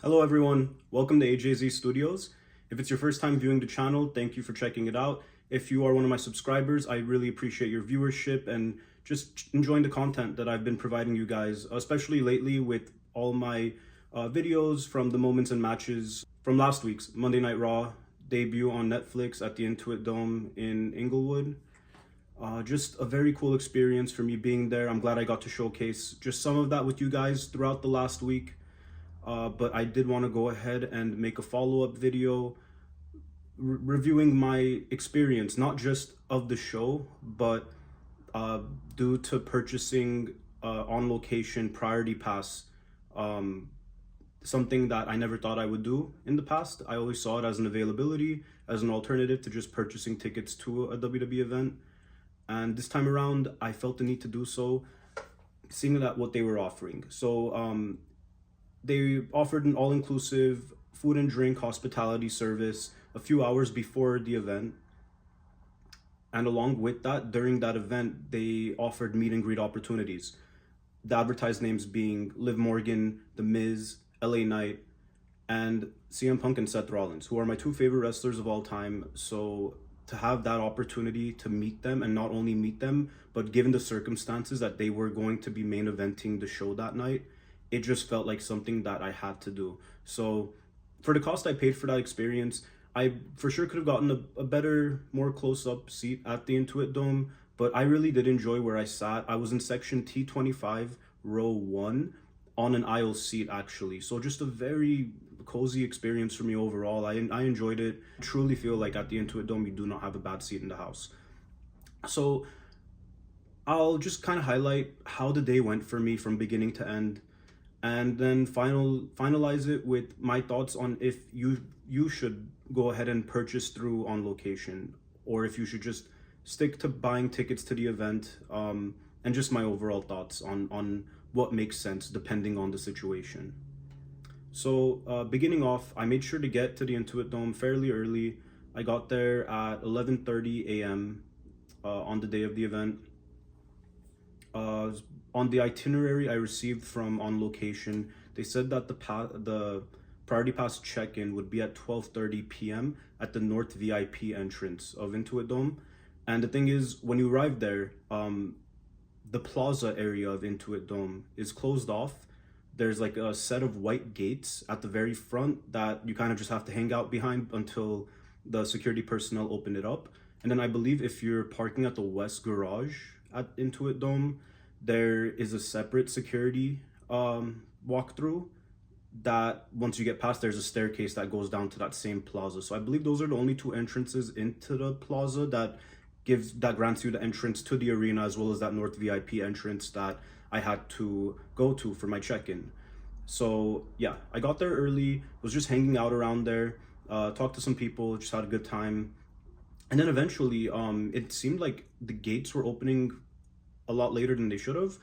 Hello everyone, welcome to AJZ Studios. If it's your first time viewing the channel, thank you for checking it out. If you are one of my subscribers, I really appreciate your viewership and just enjoying the content that I've been providing you guys, especially lately with all my videos from the moments and matches from last week's Monday Night Raw debut on Netflix at the Intuit Dome in Inglewood. Just a very cool experience for me being there. I'm glad I got to showcase just some of that with you guys throughout the last week. But I did want to go ahead and make a follow-up video reviewing my experience, not just of the show, but due to purchasing on location Priority Pass, something that I never thought I would do in the past. I always saw it as an availability, as an alternative to just purchasing tickets to a WWE event. And this time around, I felt the need to do so, seeing that what they were offering. So they offered an all-inclusive food and drink hospitality service a few hours before the event. And along with that, during that event, they offered meet and greet opportunities. The advertised names being Liv Morgan, The Miz, LA Knight, and CM Punk and Seth Rollins, who are my two favorite wrestlers of all time. So to have that opportunity to meet them, and not only meet them, but given the circumstances that they were going to be main eventing the show that night, it just felt like something that I had to do. So for the cost I paid for that experience, I for sure could have gotten a better, more close-up seat at the Intuit Dome, but I really did enjoy where I sat. I was in section T25, row 1, on an aisle seat actually. So just a very cozy experience for me overall. I enjoyed it. I truly feel like at the Intuit Dome, you do not have a bad seat in the house. So I'll just kind of highlight how the day went for me from beginning to end, and then finalize it with my thoughts on if you should go ahead and purchase through on location, or if you should just stick to buying tickets to the event, and just my overall thoughts on what makes sense depending on the situation. So beginning off, I made sure to get to the Intuit Dome fairly early. I got there at 11:30 a.m. On the day of the event. On the itinerary I received from On Location, they said that the Priority Pass check-in would be at 12:30 p.m. at the North VIP entrance of Intuit Dome. And the thing is, when you arrive there, the plaza area of Intuit Dome is closed off. There's like a set of white gates at the very front that you kind of just have to hang out behind until the security personnel open it up. And then I believe if you're parking at the West Garage at Intuit Dome, there is a separate security walkthrough that once you get past, there's a staircase that goes down to that same plaza. So I believe those are the only two entrances into the plaza that grants you the entrance to the arena, as well as that North VIP entrance that I had to go to for my check-in. So yeah, I got there early, was just hanging out around there, talked to some people, just had a good time. And then eventually, it seemed like the gates were opening a lot later than they should have.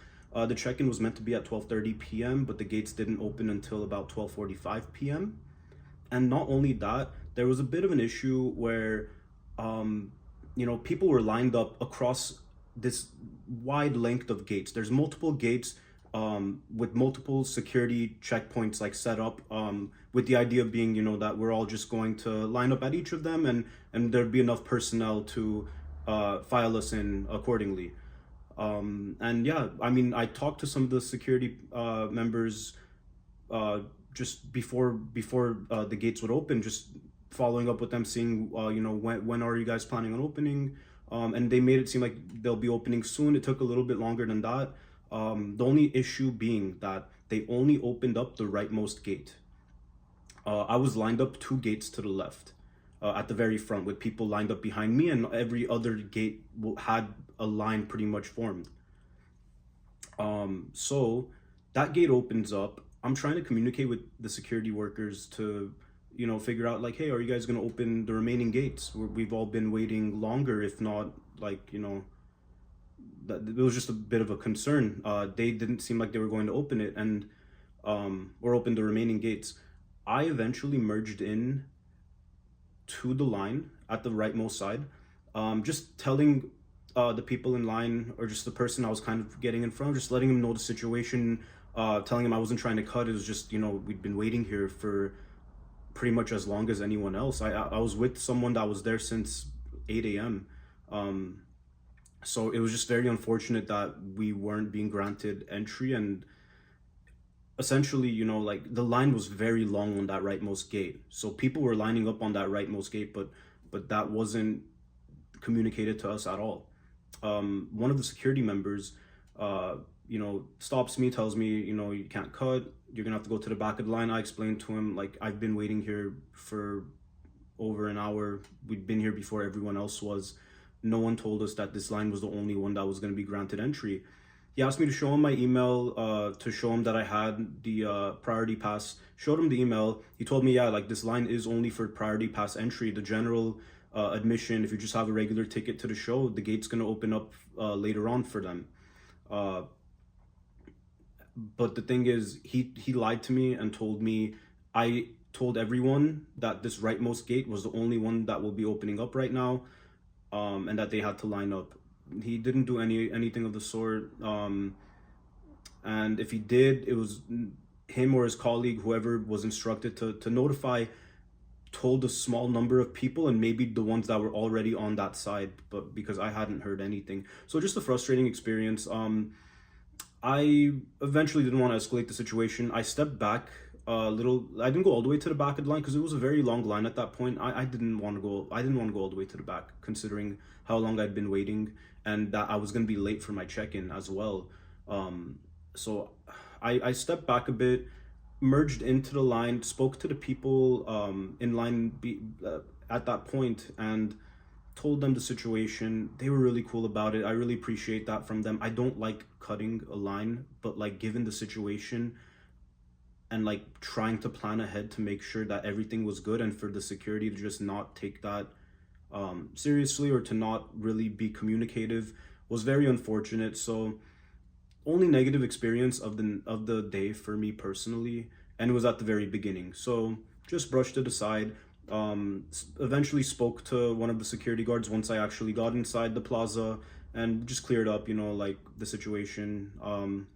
The check-in was meant to be at 12:30 p.m., but the gates didn't open until about 12:45 p.m. And not only that, there was a bit of an issue where, people were lined up across this wide length of gates. There's multiple gates with multiple security checkpoints like set up, with the idea being, that we're all just going to line up at each of them, and there'd be enough personnel to file us in accordingly. And yeah, I mean, I talked to some of the security members just before the gates would open, just following up with them, seeing when are you guys planning on opening, and they made it seem like they'll be opening soon. It took a little bit longer than that. The only issue being that they only opened up the rightmost gate. I was lined up 2 gates to the left, at the very front, with people lined up behind me, and every other gate had a line pretty much formed. So that gate opens up. I'm trying to communicate with the security workers to, figure out like, hey, are you guys going to open the remaining gates? We've all been waiting longer, if not like, that it was just a bit of a concern. They didn't seem like they were going to open it or open the remaining gates. I eventually merged in to the line at the rightmost side, just telling the people in line, or just the person I was kind of getting in front of, just letting them know the situation, telling him I wasn't trying to cut. It was just, we'd been waiting here for pretty much as long as anyone else. I was with someone that was there since 8 a.m. So it was just very unfortunate that we weren't being granted entry, and essentially, like the line was very long on that rightmost gate. So people were lining up on that rightmost gate, but that wasn't communicated to us at all. One of the security members, stops me, tells me, you can't cut. You're gonna have to go to the back of the line. I explained to him, like, I've been waiting here for over an hour. We'd been here before everyone else was. No one told us that this line was the only one that was going to be granted entry. He asked me to show him my email, to show him that I had the priority pass. Showed him the email. He told me, yeah, like, this line is only for priority pass entry. The general admission, if you just have a regular ticket to the show, the gate's going to open up later on for them. But the thing is, he lied to me and told me, I told everyone that this rightmost gate was the only one that will be opening up right now, and that they had to line up. He didn't do anything of the sort, and if he did, it was him or his colleague, whoever was instructed to notify, told a small number of people, and maybe the ones that were already on that side, but because I hadn't heard anything. So just a frustrating experience. I eventually didn't want to escalate the situation. I stepped back a little. I didn't go all the way to the back of the line because it was a very long line at that point. I didn't want to go. I didn't want to go all the way to the back, considering how long I'd been waiting and that I was going to be late for my check-in as well. So I stepped back a bit, merged into the line, spoke to the people in line at that point, and told them the situation. They were really cool about it. I really appreciate that from them. I don't like cutting a line, but like, given the situation and like trying to plan ahead to make sure that everything was good, and for the security to just not take that seriously, or to not really be communicative, was very unfortunate. So only negative experience of the day for me personally, and it was at the very beginning. So just brushed it aside. Eventually spoke to one of the security guards once I actually got inside the plaza, and just cleared up, like, the situation.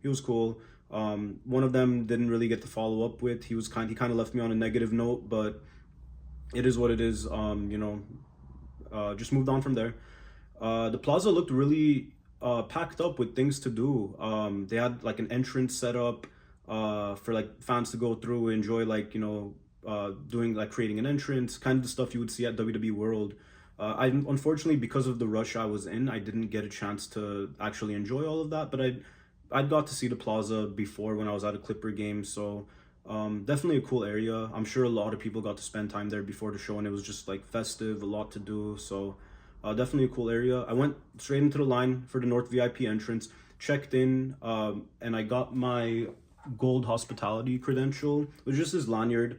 He was cool. One of them didn't really get to follow up with. He kind of left me on a negative note, but it is what it is. Just moved on from there. The plaza looked really packed up with things to do. They had like an entrance set up for like fans to go through, enjoy, like, doing, like, creating an entrance, kind of the stuff you would see at WWE World. I unfortunately, because of the rush I was in, I didn't get a chance to actually enjoy all of that, but I got to see the plaza before when I was at a Clipper game, so definitely a cool area. I'm sure a lot of people got to spend time there before the show, and it was just like festive, a lot to do, so definitely a cool area. I went straight into the line for the North VIP entrance, checked in, and I got my gold hospitality credential. It was just this lanyard,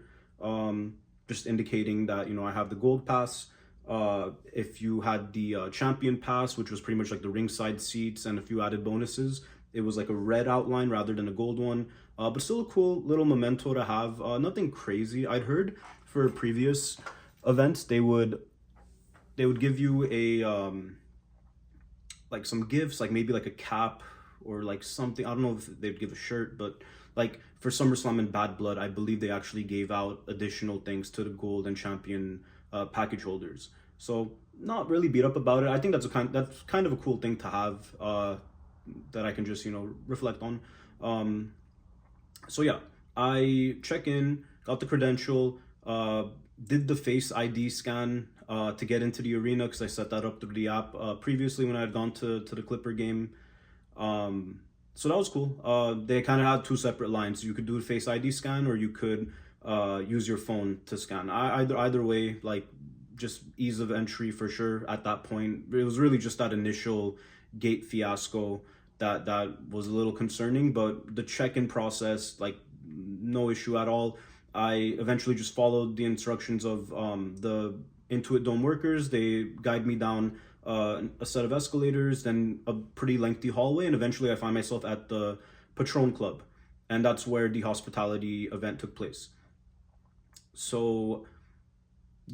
just indicating that, I have the gold pass. If you had the champion pass, which was pretty much like the ringside seats and a few added bonuses, it was like a red outline rather than a gold one, but still a cool little memento to have. Nothing crazy. I'd heard for previous events they would give you a like some gifts, like maybe like a cap or like something. I don't know if they'd give a shirt, but like for SummerSlam and Bad Blood, I believe they actually gave out additional things to the gold and champion package holders. So not really beat up about it. I think that's kind of a cool thing to have, that I can just, reflect on. So yeah, I check in, got the credential, did the Face ID scan to get into the arena, because I set that up through the app previously when I had gone to the Clipper game. So that was cool. They kind of had two separate lines. You could do a Face ID scan, or you could use your phone to scan. Either way, like, just ease of entry for sure at that point. It was really just that initial gate fiasco that was a little concerning, but the check-in process, like, no issue at all. I eventually just followed the instructions of the Intuit Dome workers. They guide me down a set of escalators, then a pretty lengthy hallway, and eventually I find myself at the Patron Club, and that's where the hospitality event took place. So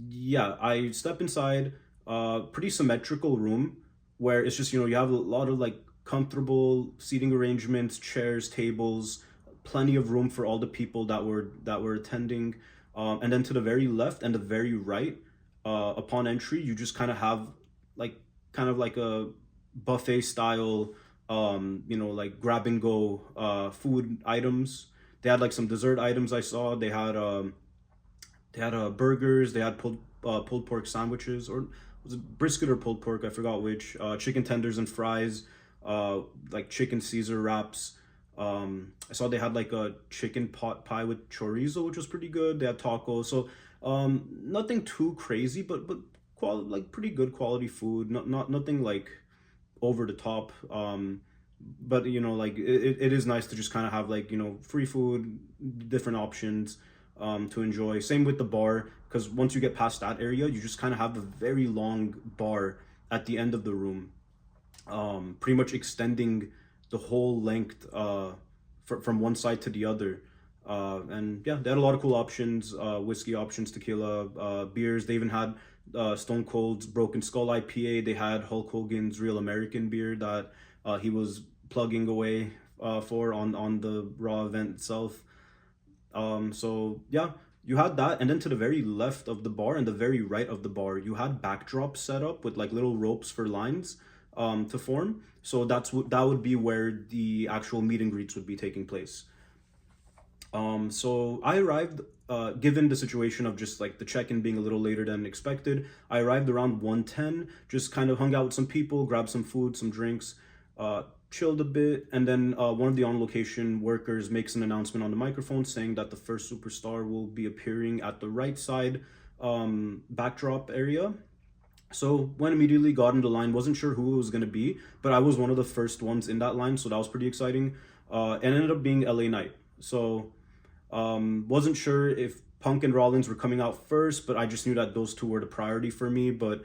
yeah, I step inside a pretty symmetrical room where it's just, you have a lot of like comfortable seating arrangements, chairs, tables, plenty of room for all the people that were attending. And then to the very left and the very right, upon entry, you just kind of have like like a buffet style, like grab and go food items. They had like some dessert items I saw. They had burgers. They had pulled pork sandwiches, or was it brisket or pulled pork? I forgot which. Chicken tenders and fries. Like chicken Caesar wraps. I saw they had like a chicken pot pie with chorizo, which was pretty good. They had tacos. So nothing too crazy, but like pretty good quality food. Nothing like over the top. But like it is nice to just kind of have like free food, different options to enjoy. Same with the bar, because once you get past that area, you just kind of have a very long bar at the end of the room, pretty much extending the whole length from one side to the other. And yeah, they had a lot of cool options, whiskey options, tequila, beers. They even had Stone Cold's Broken Skull IPA. They had Hulk Hogan's Real American beer that he was plugging away for on the Raw event itself. So yeah, you had that, and then to the very left of the bar and the very right of the bar, you had backdrops set up with like little ropes for lines to form. So that would be where the actual meet and greets would be taking place. So I arrived, given the situation of just like the check-in being a little later than expected, I arrived around 1:10, just kind of hung out with some people, grabbed some food, some drinks, chilled a bit, and then one of the on-location workers makes an announcement on the microphone saying that the first superstar will be appearing at the right side backdrop area. So went immediately, got in the line, wasn't sure who it was going to be, but I was one of the first ones in that line, so that was pretty exciting. And ended up being LA Knight. So wasn't sure if Punk and Rollins were coming out first, but I just knew that those two were the priority for me. But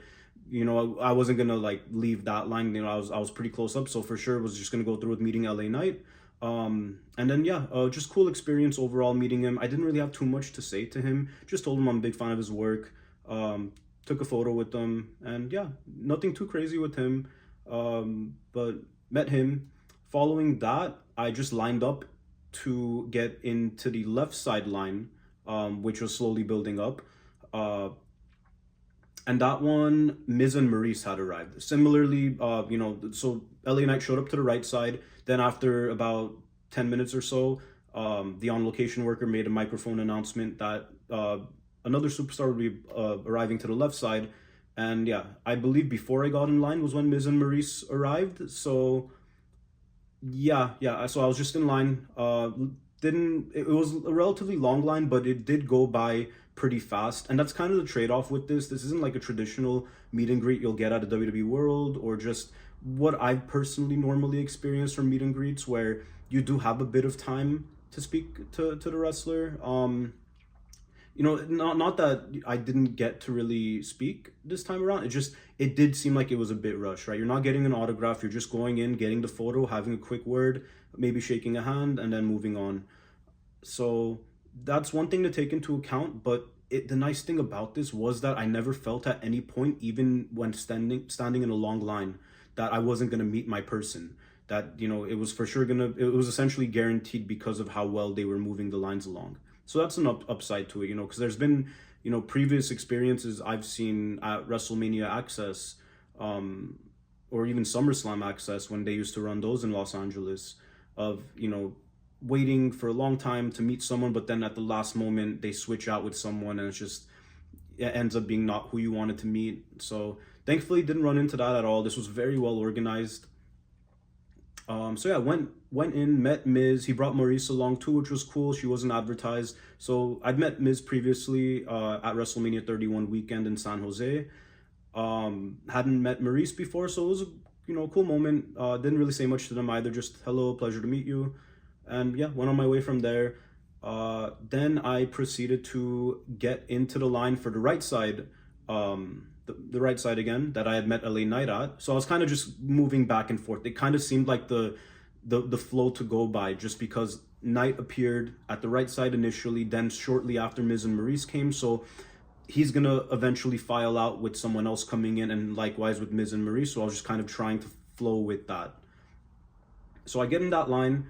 I wasn't gonna like leave that line. I was pretty close up, so for sure was just gonna go through with meeting LA Knight. And then yeah, just cool experience overall meeting him. I didn't really have too much to say to him. Just told him I'm a big fan of his work. Took a photo with him, and yeah, nothing too crazy with him. But met him. Following that, I just lined up to get into the left side line, which was slowly building up. And that one, Miz and Maryse had arrived. Similarly, so LA Knight showed up to the right side. Then after about 10 minutes or so, the on-location worker made a microphone announcement that another superstar would be arriving to the left side. And yeah, I believe before I got in line was when Miz and Maryse arrived. So yeah, so I was just in line. It was a relatively long line, but it did go by pretty fast, and that's kind of the trade-off with this. This isn't like a traditional meet and greet you'll get at a WWE World, or just what I've personally normally experienced from meet and greets, where you do have a bit of time to speak to the wrestler. Not that I didn't get to really speak this time around. It did seem like it was a bit rushed, right? You're not getting an autograph. You're just going in, getting the photo, having a quick word, maybe shaking a hand, and then moving on. So that's one thing to take into account. But the nice thing about this was that I never felt at any point, even when standing in a long line, that I wasn't gonna meet my person. That it was for sure it was essentially guaranteed because of how well they were moving the lines along. So that's an upside to it, because there's been, previous experiences I've seen at WrestleMania Access, or even SummerSlam Access when they used to run those in Los Angeles, of, waiting for a long time to meet someone, but then at the last moment they switch out with someone, and it ends up being not who you wanted to meet. So thankfully didn't run into that at all. This was very well organized. So yeah, went in, met Miz. He brought Maryse along too, which was cool. She wasn't advertised. So I'd met Miz previously at WrestleMania 31 weekend in San Jose. Hadn't met Maryse before, so it was a cool moment. Didn't really say much to them either, just hello, pleasure to meet you. And yeah, went on my way from there. Then I proceeded to get into the line for the right side, the right side again, that I had met LA Knight at. So I was kind of just moving back and forth. It kind of seemed like the flow to go by, just because Knight appeared at the right side initially, then shortly after Miz and Maryse came. So he's gonna eventually file out with someone else coming in, and likewise with Miz and Maryse. So I was just kind of trying to flow with that. So I get in that line.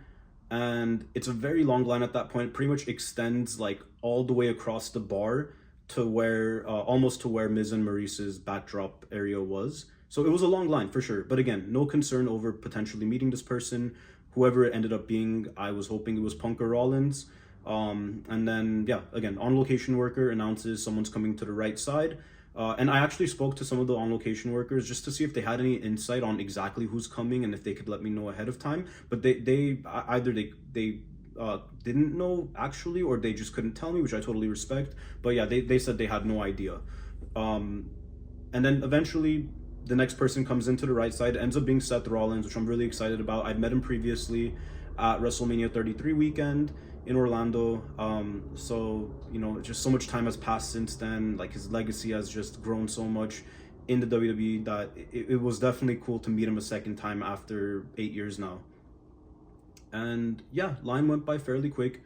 and it's a very long line at that point. It pretty much extends like all the way across the bar to where almost to where Miz and Maryse's backdrop area was. So it was a long line for sure. But again, no concern over potentially meeting this person. Whoever it ended up being, I was hoping it was Punk or Rollins. And then, yeah, again, on location worker announces someone's coming to the right side. And I actually spoke to some of the on location workers just to see if they had any insight on exactly who's coming and if they could let me know ahead of time. But they either they didn't know actually, or they just couldn't tell me, which I totally respect. But yeah, they said they had no idea. And then eventually the next person comes into the right side, ends up being Seth Rollins, which I'm really excited about. I'd met him previously at WrestleMania 33 weekend in Orlando. So, you know, just so much time has passed since then. Like, his legacy has just grown so much in the WWE that it was definitely cool to meet him a second time after 8 years now. And yeah, line went by fairly quick.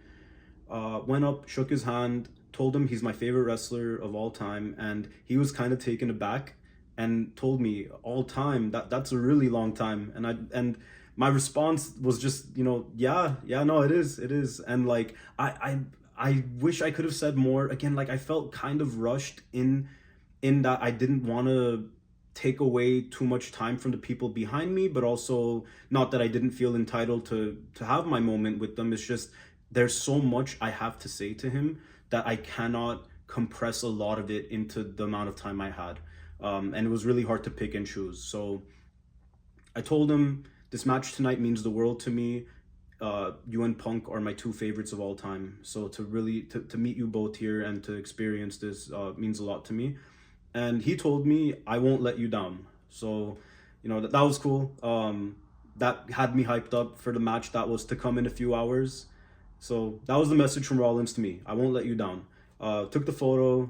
Went up, shook his hand, told him he's my favorite wrestler of all time, and he was kind of taken aback and told me all time that's a really long time. And my response was just, you know, yeah, no, it is. And like I wish I could have said more. Again, like, I felt kind of rushed in that I didn't want to take away too much time from the people behind me, but also not that I didn't feel entitled to have my moment with them. It's just there's so much I have to say to him that I cannot compress a lot of it into the amount of time I had. And it was really hard to pick and choose. So I told him, this match tonight means the world to me. You and Punk are my two favorites of all time. So to really to meet you both here and to experience this means a lot to me. And he told me, I won't let you down. So, you know, that was cool. That had me hyped up for the match that was to come in a few hours. So that was the message from Rollins to me. I won't let you down. Took the photo,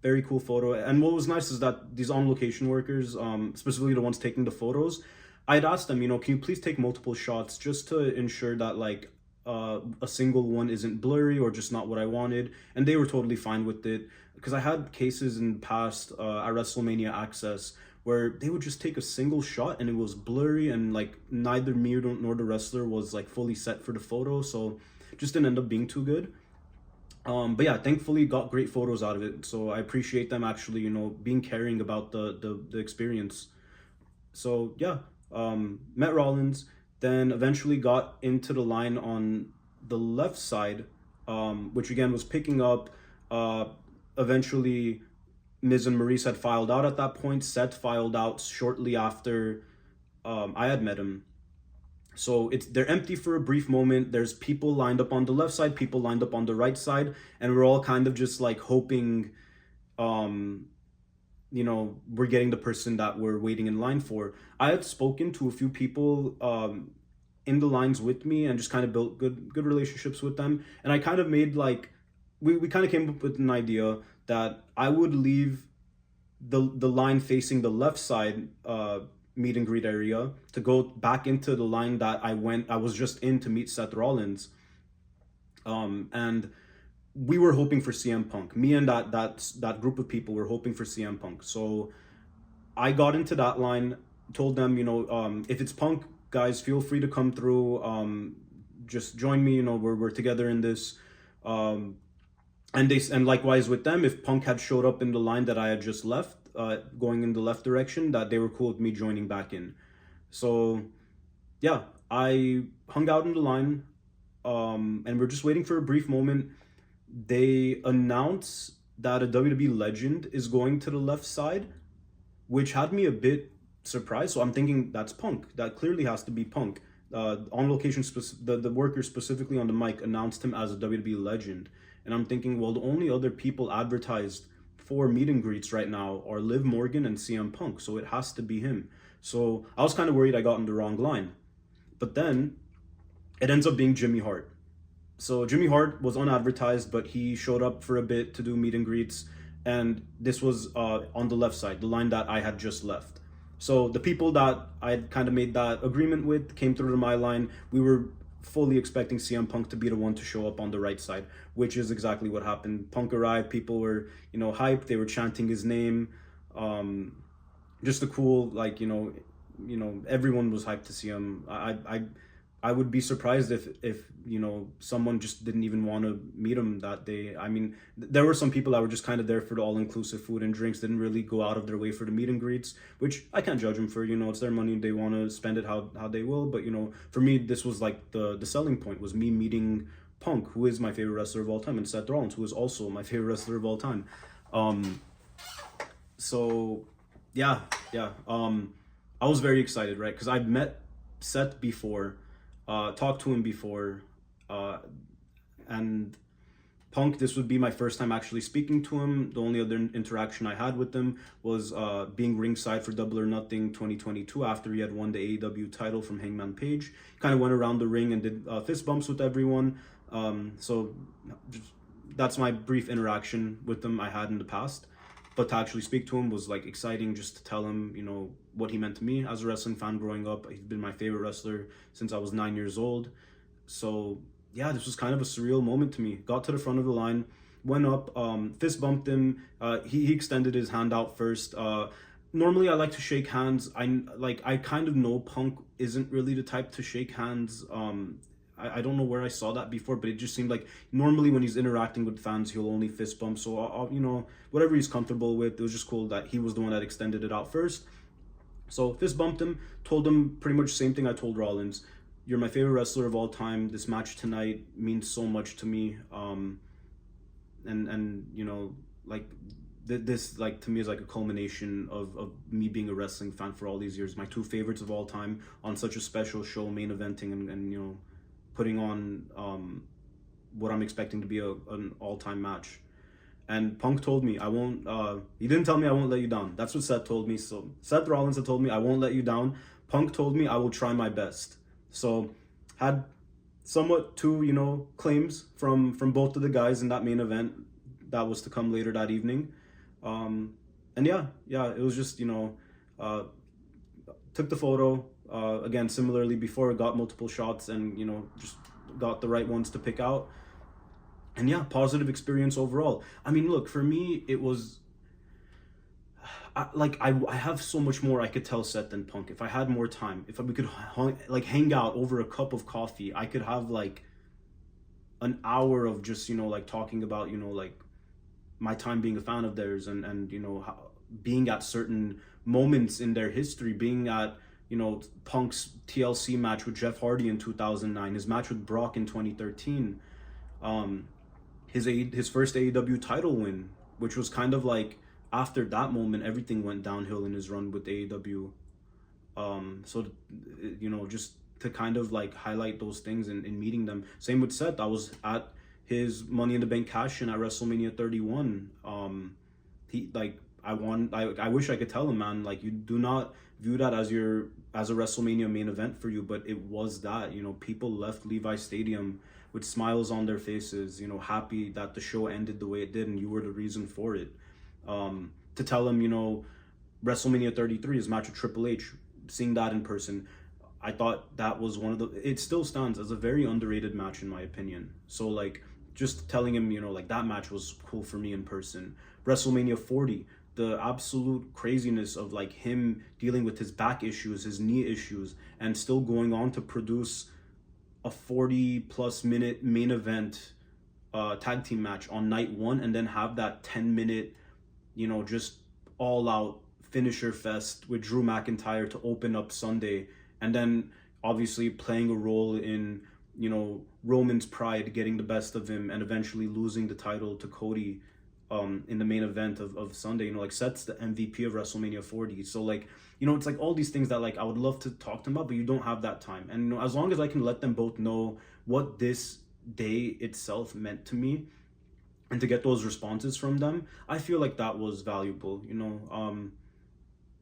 very cool photo. And what was nice is that these on-location workers, specifically the ones taking the photos, I'd asked them, you know, can you please take multiple shots just to ensure that, like, a single one isn't blurry or just not what I wanted. And they were totally fine with it, because I had cases in the past at WrestleMania Access where they would just take a single shot and it was blurry, and like neither me nor the wrestler was like fully set for the photo, so just didn't end up being too good. But yeah, thankfully got great photos out of it, so I appreciate them actually, you know, being caring about the experience. So yeah, met Rollins, then eventually got into the line on the left side, which again was picking up. Eventually Miz and Maryse had filed out at that point. Seth filed out shortly after I had met him. So they're empty for a brief moment. There's people lined up on the left side, people lined up on the right side, and we're all kind of just like hoping, you know, we're getting the person that we're waiting in line for. I had spoken to a few people in the lines with me and just kind of built good relationships with them. And I kind of made like, we kind of came up with an idea that I would leave the line facing the left side meet and greet area to go back into the line that I was just in to meet Seth Rollins. And we were hoping for CM Punk. Me and that group of people were hoping for CM Punk. So I got into that line, told them, you know, if it's Punk, guys, feel free to come through. Just join me, you know, we're together in this. And likewise with them, if Punk had showed up in the line that I had just left, going in the left direction, that they were cool with me joining back in. So yeah, I hung out in the line, and we're just waiting for a brief moment. They announce that a WWE legend is going to the left side, which had me a bit surprised. So I'm thinking that's Punk. That clearly has to be Punk. On location, the worker specifically on the mic announced him as a WWE legend. And I'm thinking, well, the only other people advertised for meet and greets right now are Liv Morgan and CM Punk, so it has to be him. So I was kind of worried I got in the wrong line. But then it ends up being Jimmy Hart. So Jimmy Hart was unadvertised, but he showed up for a bit to do meet and greets. And this was on the left side, the line that I had just left. So the people that I had kind of made that agreement with came through to my line. We were fully expecting CM Punk to be the one to show up on the right side, which is exactly what happened. Punk arrived, people were, you know, hyped, they were chanting his name. Just a cool, like, you know, everyone was hyped to see him. I would be surprised if you know, someone just didn't even want to meet him that day. I mean, there were some people that were just kind of there for the all-inclusive food and drinks, didn't really go out of their way for the meet and greets, which I can't judge them for. You know, it's their money, they want to spend it how they will. But you know, for me, this was like the selling point, was me meeting Punk, who is my favorite wrestler of all time, and Seth Rollins, who is also my favorite wrestler of all time. So yeah, yeah. I was very excited, right? Because I'd met Seth before, talked to him before, and Punk, this would be my first time actually speaking to him. The only other interaction I had with him was being ringside for Double or Nothing 2022 after he had won the AEW title from Hangman Page. Kind of went around the ring and did fist bumps with everyone. So just, that's my brief interaction with him I had in the past. But to actually speak to him was like exciting, just to tell him, you know, what he meant to me as a wrestling fan growing up. He's been my favorite wrestler since I was 9 years old. So yeah, this was kind of a surreal moment to me. Got to the front of the line, went up, fist bumped him. He extended his hand out first. Normally I like to shake hands. I kind of know Punk isn't really the type to shake hands. I don't know where I saw that before, but it just seemed like normally when he's interacting with fans, he'll only fist bump. So, you know, whatever he's comfortable with, it was just cool that he was the one that extended it out first. So fist bumped him, told him pretty much the same thing I told Rollins. You're my favorite wrestler of all time. This match tonight means so much to me. And you know, like this, like, to me is like a culmination of me being a wrestling fan for all these years. My two favorites of all time on such a special show, main eventing and you know, putting on what I'm expecting to be an all-time match. And Punk told me, I won't, he didn't tell me I won't let you down. That's what Seth told me. So Seth Rollins had told me, I won't let you down. Punk told me, I will try my best. So had somewhat two, you know, claims from both of the guys in that main event that was to come later that evening. And yeah, it was just, you know, took the photo, again, similarly before, got multiple shots and, you know, just got the right ones to pick out. And yeah, positive experience overall. I mean, look, for me, it was, I have so much more I could tell Seth and Punk. If I had more time, if we could like hang out over a cup of coffee, I could have like an hour of just, you know, like talking about, you know, like my time being a fan of theirs and you know, being at certain moments in their history, being at, you know, Punk's TLC match with Jeff Hardy in 2009, his match with Brock in 2013, his first AEW title win, which was kind of like, after that moment, everything went downhill in his run with AEW. So, you know, just to kind of like highlight those things in meeting them. Same with Seth. I was at his Money in the Bank cash-in at WrestleMania 31. He like, I wish I could tell him, man, like, you do not view that as a WrestleMania main event for you, but it was that. You know, people left Levi Stadium with smiles on their faces, you know, happy that the show ended the way it did and you were the reason for it. To tell him, you know, WrestleMania 33, his match with Triple H, seeing that in person, I thought that was it still stands as a very underrated match in my opinion. So like, just telling him, you know, like, that match was cool for me in person. WrestleMania 40, the absolute craziness of like him dealing with his back issues, his knee issues, and still going on to produce a 40+ minute main event tag team match on night one, and then have that 10-minute, you know, just all out finisher fest with Drew McIntyre to open up Sunday, and then obviously playing a role in, you know, Roman's pride getting the best of him and eventually losing the title to Cody in the main event of Sunday. You know, like, Seth's the MVP of WrestleMania 40. So like, you know, it's like all these things that like I would love to talk to them about, but you don't have that time. And you know, as long as I can let them both know what this day itself meant to me, and to get those responses from them, I feel like that was valuable. You know,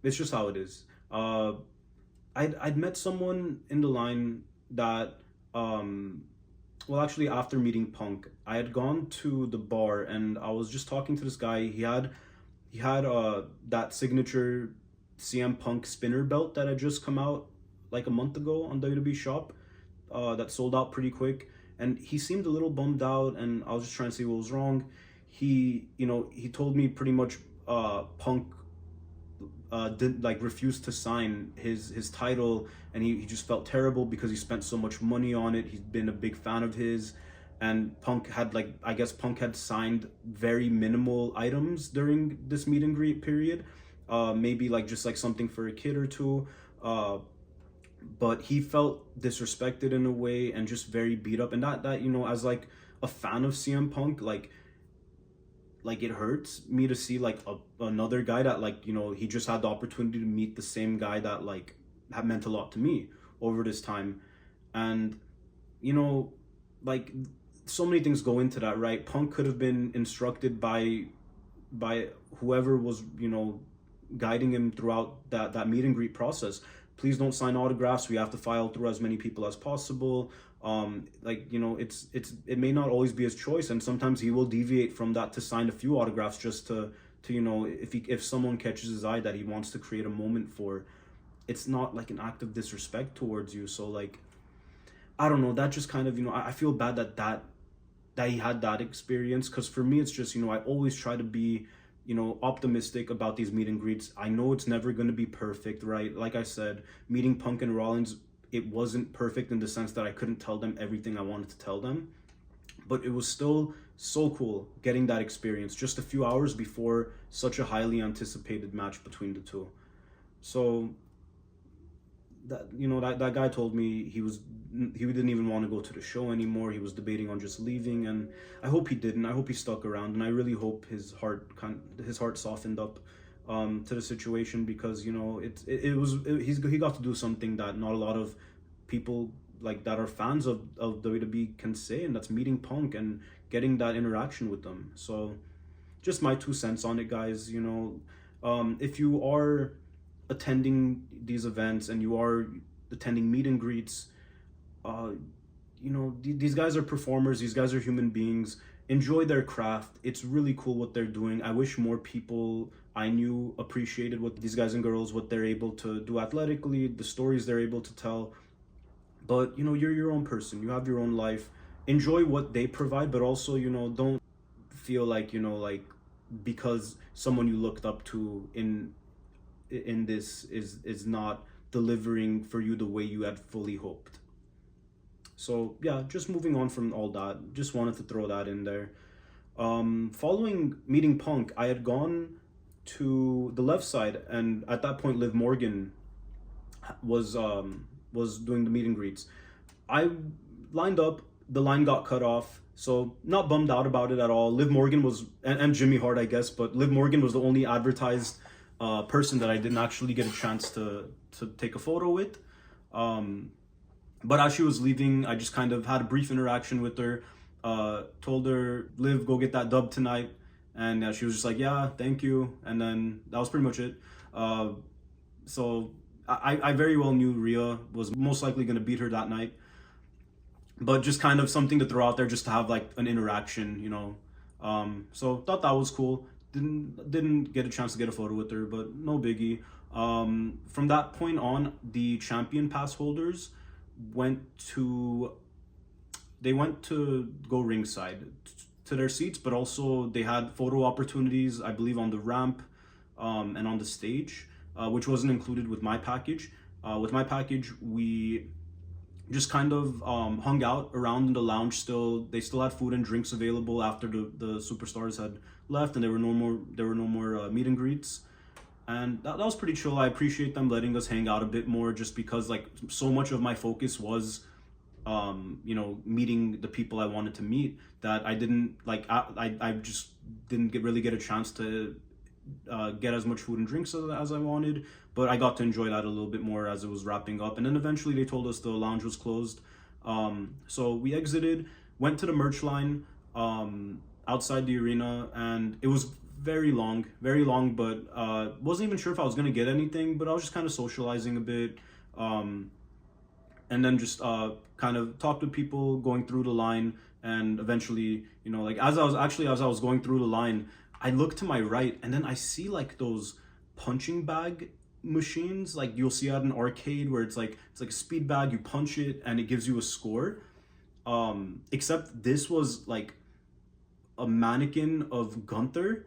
it's just how it is. I'd met someone in the line that, well, actually, after meeting Punk, I had gone to the bar and I was just talking to this guy. He had that signature CM Punk spinner belt that had just come out like a month ago on WWE Shop, that sold out pretty quick. And he seemed a little bummed out, and I was just trying to see what was wrong. He, you know, he told me pretty much Punk did like refused to sign his title, and he just felt terrible because he spent so much money on it. He's been a big fan of his, and Punk had like, I guess Punk had signed very minimal items during this meet and greet period, maybe like just like something for a kid or two, but he felt disrespected in a way and just very beat up, and that you know, as like a fan of CM Punk, like it hurts me to see like another guy that, like, you know, he just had the opportunity to meet the same guy that like had meant a lot to me over this time. And you know, like, so many things go into that, right? Punk could have been instructed by whoever was, you know, guiding him throughout that meet and greet process. Please don't sign autographs. We have to file through as many people as possible. Like, you know, it may not always be his choice, and sometimes he will deviate from that to sign a few autographs just to you know, if someone catches his eye that he wants to create a moment for. It's not like an act of disrespect towards you. So like, I don't know, that just kind of, you know, I feel bad that he had that experience, because for me it's just, you know, I always try to be, you know, optimistic about these meet and greets. I know it's never going to be perfect, right? Like I said, meeting Punk and Rollins, it wasn't perfect in the sense that I couldn't tell them everything I wanted to tell them, but it was still so cool getting that experience just a few hours before such a highly anticipated match between the two. So that, you know, that guy told me he didn't even want to go to the show anymore. He was debating on just leaving, and I hope he didn't. I hope he stuck around, and I really hope his heart softened up to the situation, because, you know, he got to do something that not a lot of people like that are fans of WWE can say, and that's meeting Punk and getting that interaction with them. So just my 2 cents on it, guys. You know, if you are attending these events and you are attending meet and greets, you know, these guys are performers, these guys are human beings. Enjoy their craft. It's really cool what they're doing. I wish more people I knew appreciated what these guys and girls, what they're able to do athletically, the stories they're able to tell. But, you know, you're your own person, you have your own life. Enjoy what they provide, but also, you know, don't feel like, you know, like because someone you looked up to in this is not delivering for you the way you had fully hoped. So yeah, just moving on from all that, just wanted to throw that in there. Following meeting Punk, I had gone to the left side, and at that point Liv Morgan was doing the meet and greets. I lined up, the line got cut off, so not bummed out about it at all. Liv Morgan was, and Jimmy Hart, I guess, but Liv Morgan was the only advertised person that I didn't actually get a chance to take a photo with. But as she was leaving, I just kind of had a brief interaction with her, told her, Liv, go get that dub tonight. And she was just like, yeah, thank you. And then that was pretty much it. So I very well knew Rhea was most likely going to beat her that night. But just kind of something to throw out there just to have like an interaction, you know. So thought that was cool. Didn't get a chance to get a photo with her, but no biggie. From that point on, the champion pass holders went to go ringside to their seats, but also they had photo opportunities, I believe, on the ramp and on the stage, which wasn't included with my package. With my package, we just kind of hung out around in the lounge. They still had food and drinks available after the superstars had left, and there were no more meet and greets. And that was pretty chill. I appreciate them letting us hang out a bit more, just because like so much of my focus was you know, meeting the people I wanted to meet, that I didn't like, I just didn't really get a chance to get as much food and drinks as I wanted, but I got to enjoy that a little bit more as it was wrapping up. And then eventually they told us the lounge was closed, so we exited, went to the merch line outside the arena, and it was very long, but wasn't even sure if I was gonna get anything, but I was just kind of socializing a bit, and then just kind of talked with people going through the line. And eventually, you know, like as I was going through the line, I look to my right, and then I see like those punching bag machines, like you'll see at an arcade, where it's like a speed bag, you punch it and it gives you a score. Except this was like a mannequin of Gunther,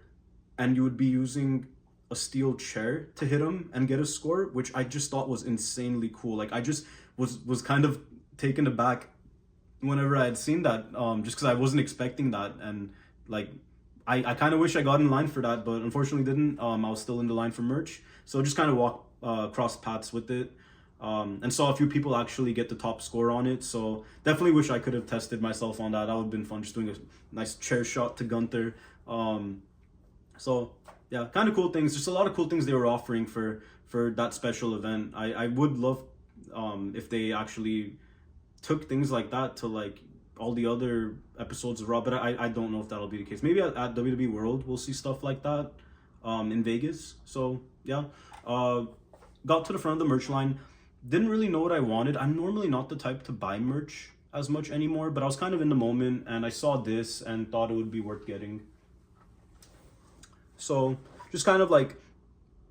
and you would be using a steel chair to hit him and get a score, which I just thought was insanely cool. Like I just was kind of taken aback whenever I had seen that, just because I wasn't expecting that, and like I kind of wish I got in line for that, but unfortunately didn't. I was still in the line for merch, so just kind of walked cross paths with it, and saw a few people actually get the top score on it. So definitely wish I could have tested myself on that. That would have been fun, just doing a nice chair shot to Gunther. So yeah, kind of cool things. Just a lot of cool things they were offering for that special event. I would love if they actually took things like that to like all the other episodes of Raw, but I don't know if that'll be the case. Maybe at WWE World we'll see stuff like that in Vegas. So yeah, got to the front of the merch line. Didn't really know what I wanted. I'm normally not the type to buy merch as much anymore, but I was kind of in the moment and I saw this and thought it would be worth getting. So just kind of like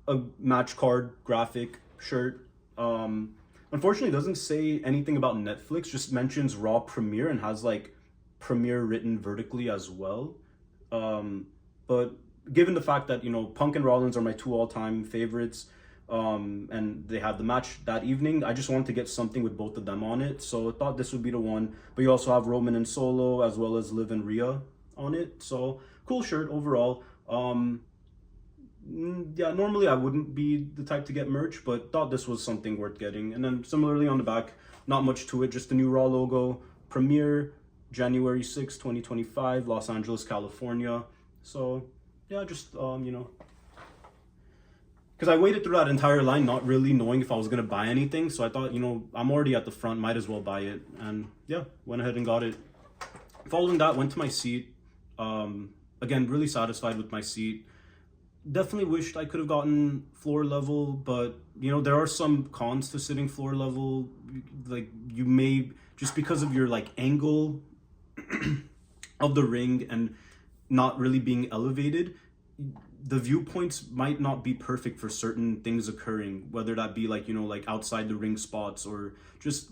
a match card graphic shirt. Unfortunately, it doesn't say anything about Netflix, just mentions Raw Premiere and has like Premiere written vertically as well. But given the fact that, you know, Punk and Rollins are my two all-time favorites, and they have the match that evening, I just wanted to get something with both of them on it. So I thought this would be the one. But you also have Roman and Solo as well as Liv and Rhea on it. So cool shirt overall. Yeah, normally I wouldn't be the type to get merch, but thought this was something worth getting. And then similarly on the back, not much to it, just the new Raw logo. Premiere January 6, 2025, Los Angeles, California. So yeah, just you know, because I waited through that entire line not really knowing if I was gonna buy anything, so I thought, you know, I'm already at the front, might as well buy it. And yeah, went ahead and got it. Following that, went to my seat. Again, really satisfied with my seat. Definitely wished I could have gotten floor level, but you know, there are some cons to sitting floor level. Like you may, just because of your like angle of the ring and not really being elevated, the viewpoints might not be perfect for certain things occurring, whether that be like, you know, like outside the ring spots or just,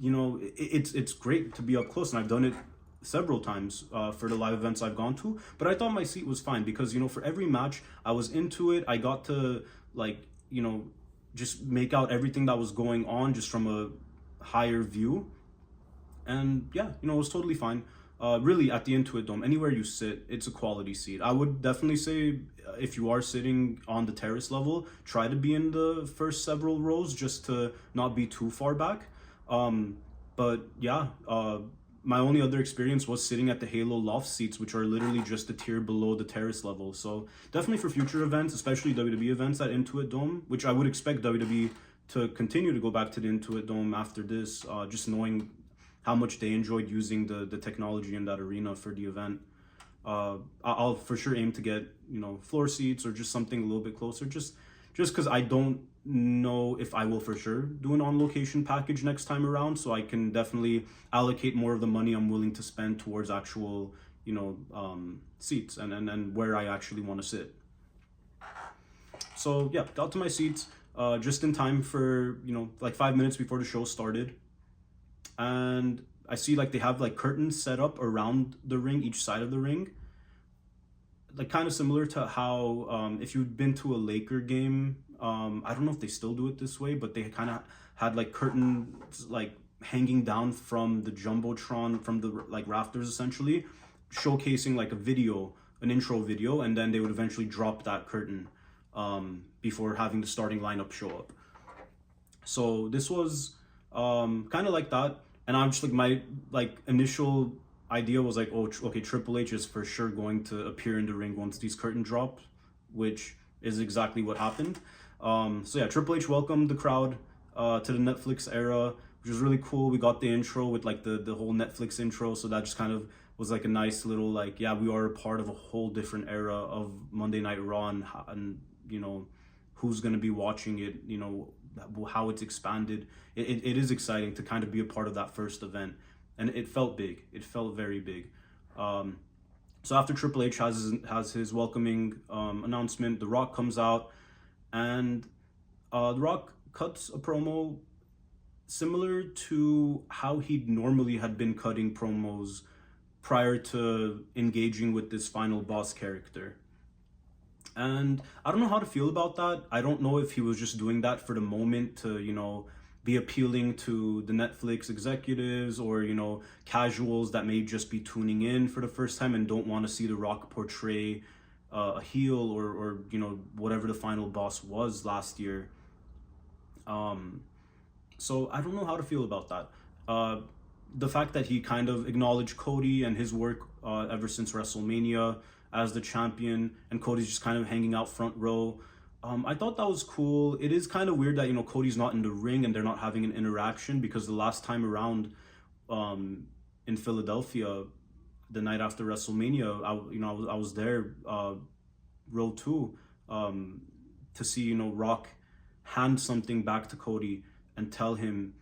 you know, it's great to be up close, and I've done it several times for the live events I've gone to, but I thought my seat was fine because, you know, for every match I was into it. I got to like, you know, just make out everything that was going on just from a higher view, and yeah, you know, it was totally fine. Really, at the Intuit Dome, anywhere you sit, it's a quality seat. I would definitely say if you are sitting on the terrace level, try to be in the first several rows just to not be too far back. But yeah, my only other experience was sitting at the Halo Loft seats, which are literally just a tier below the terrace level. So definitely for future events, especially WWE events at Intuit Dome, which I would expect WWE to continue to go back to the Intuit Dome after this, just knowing how much they enjoyed using the technology in that arena for the event. I'll for sure aim to get, you know, floor seats or just something a little bit closer, just because I don't know if I will for sure do an on-location package next time around, so I can definitely allocate more of the money I'm willing to spend towards actual, you know, seats and where I actually want to sit. So yeah, got to my seats just in time for, you know, like 5 minutes before the show started, and I see like they have like curtains set up around the ring, each side of the ring, like kind of similar to how if you've been to a Laker game, I don't know if they still do it this way, but they kind of had like curtains like hanging down from the jumbotron, from the like rafters essentially, showcasing like a video, an intro video, and then they would eventually drop that curtain before having the starting lineup show up. So this was kind of like that, and I'm just like, my like initial idea was like, oh, okay, Triple H is for sure going to appear in the ring once these curtains drop, which is exactly what happened. So yeah, Triple H welcomed the crowd to the Netflix era, which was really cool. We got the intro with like the whole Netflix intro, so that just kind of was like a nice little like, yeah, we are a part of a whole different era of Monday Night Raw, and you know, who's going to be watching it, you know, how it's expanded. It is exciting to kind of be a part of that first event, and it felt big. It felt very big. So after Triple H has his welcoming announcement, The Rock comes out, and The Rock cuts a promo similar to how he normally had been cutting promos prior to engaging with this final boss character. And I don't know how to feel about that. I don't know if he was just doing that for the moment to, be appealing to the Netflix executives or, casuals that may just be tuning in for the first time and don't want to see The Rock portray a heel or, whatever the final boss was last year. So I don't know how to feel about that. The fact that he kind of acknowledged Cody and his work ever since WrestleMania as the champion, and Cody's just kind of hanging out front row. I thought that was cool. It is kind of weird that Cody's not in the ring and they're not having an interaction, because the last time around in Philadelphia, the night after WrestleMania, I was there, row two, to see Rock hand something back to Cody and tell him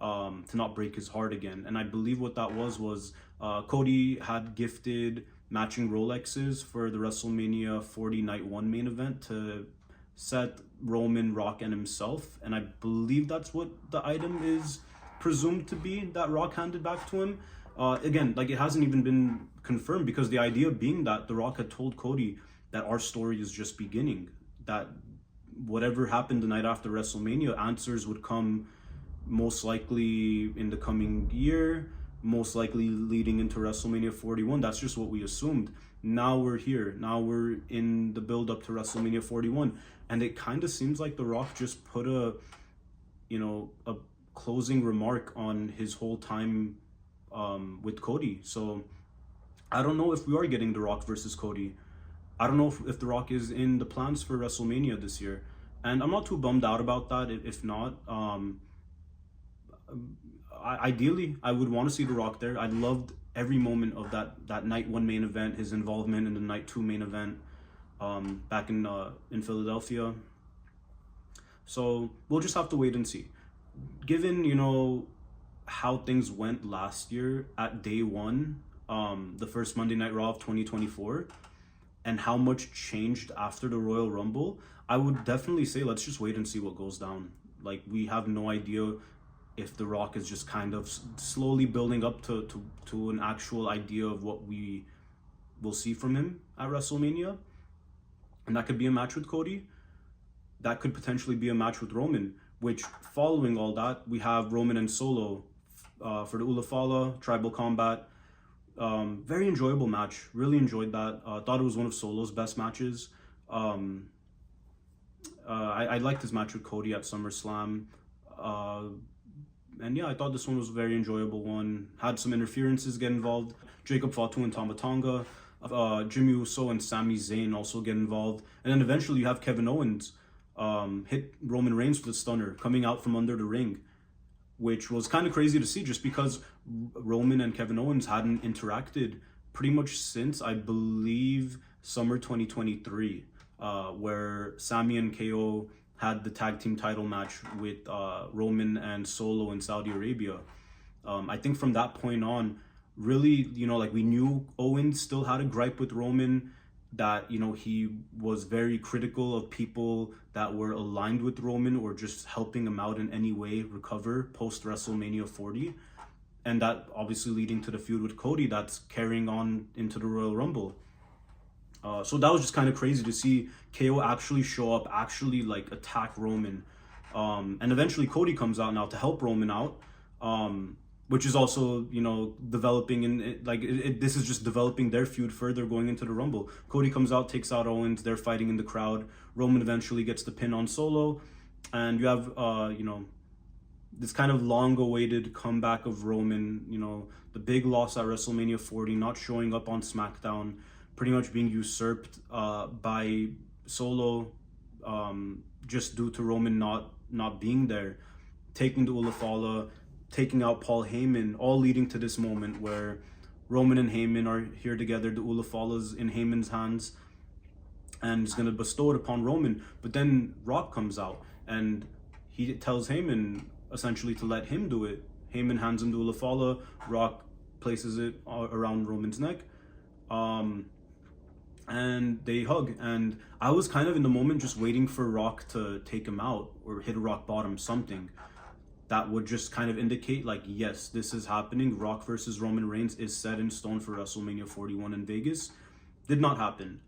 to not break his heart again. And I believe what that was Cody had gifted matching Rolexes for the WrestleMania 40 Night 1 main event to Seth, Roman, Rock, and himself. And I believe that's what the item is presumed to be that Rock handed back to him. Again, like, it hasn't even been confirmed, because the idea being that The Rock had told Cody that our story is just beginning, that whatever happened the night after WrestleMania, answers would come most likely in the coming year, most likely leading into WrestleMania 41. That's just what we assumed. Now we're here. Now we're in the build up to WrestleMania 41. And it kind of seems like The Rock just put a closing remark on his whole time with Cody. So I don't know if we are getting The Rock versus Cody. I don't know if The Rock is in the plans for WrestleMania this year. And I'm not too bummed out about that if not. Ideally, I would want to see The Rock there. I loved every moment of that night 1 main event, his involvement in the night 2 main event back in Philadelphia. So we'll just have to wait and see. Given how things went last year at day 1, the first Monday Night Raw of 2024, and how much changed after the Royal Rumble, I would definitely say let's just wait and see what goes down. Like, we have no idea if The Rock is just kind of slowly building up to an actual idea of what we will see from him at WrestleMania. And that could be a match with Cody. That could potentially be a match with Roman, which, following all that, we have Roman and Solo for the Ulafala Tribal Combat. Very enjoyable match. Really enjoyed that. Thought it was one of Solo's best matches. I liked his match with Cody at SummerSlam. And yeah, I thought this one was a very enjoyable one. Had some interferences get involved. Jacob Fatu and Tama Tonga. Jimmy Uso and Sami Zayn also get involved. And then eventually you have Kevin Owens hit Roman Reigns with a stunner coming out from under the ring, which was kind of crazy to see, just because Roman and Kevin Owens hadn't interacted pretty much since, I believe, summer 2023, where Sami and KO had the tag team title match with Roman and Solo in Saudi Arabia. I think from that point on, really, we knew Owens still had a gripe with Roman, that, he was very critical of people that were aligned with Roman or just helping him out in any way recover post WrestleMania 40. And that obviously leading to the feud with Cody that's carrying on into the Royal Rumble. So that was just kind of crazy to see KO actually show up, actually attack Roman. And eventually Cody comes out now to help Roman out, which is also, developing this is just developing their feud further going into the Rumble. Cody comes out, takes out Owens, they're fighting in the crowd. Roman eventually gets the pin on Solo. And you have, this kind of long-awaited comeback of Roman, the big loss at WrestleMania 40, not showing up on SmackDown, pretty much being usurped by Solo, just due to Roman not being there, taking the Ulafala, taking out Paul Heyman, all leading to this moment where Roman and Heyman are here together. The Ulafala's in Heyman's hands, and he's going to bestow it upon Roman. But then Rock comes out, and he tells Heyman essentially to let him do it. Heyman hands him the Ulafala. Rock places it around Roman's neck. And they hug. And I was kind of in the moment just waiting for Rock to take him out or hit a rock bottom, something that would just kind of indicate, yes, this is happening. Rock versus Roman Reigns is set in stone for WrestleMania 41 in Vegas. Did not happen.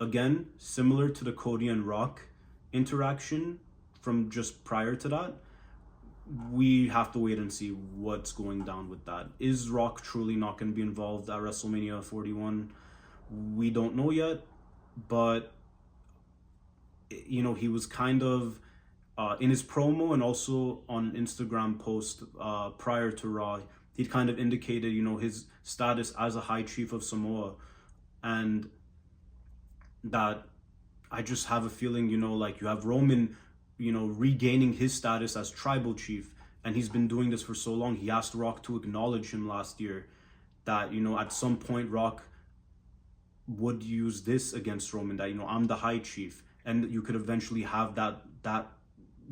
again, similar to the Cody and Rock interaction from just prior to that, we have to wait and see what's going down with that. Is Rock truly not going to be involved at WrestleMania 41? We don't know yet, but you know, he was kind of in his promo and also on Instagram post prior to Raw, he'd kind of indicated, you know, his status as a High Chief of Samoa, and that I just have a feeling, you know, like you have Roman, you know, regaining his status as Tribal Chief, and he's been doing this for so long. He asked Rock to acknowledge him last year, that, you know, at some point Rock would use this against Roman, that, you know, I'm the High Chief, and you could eventually have that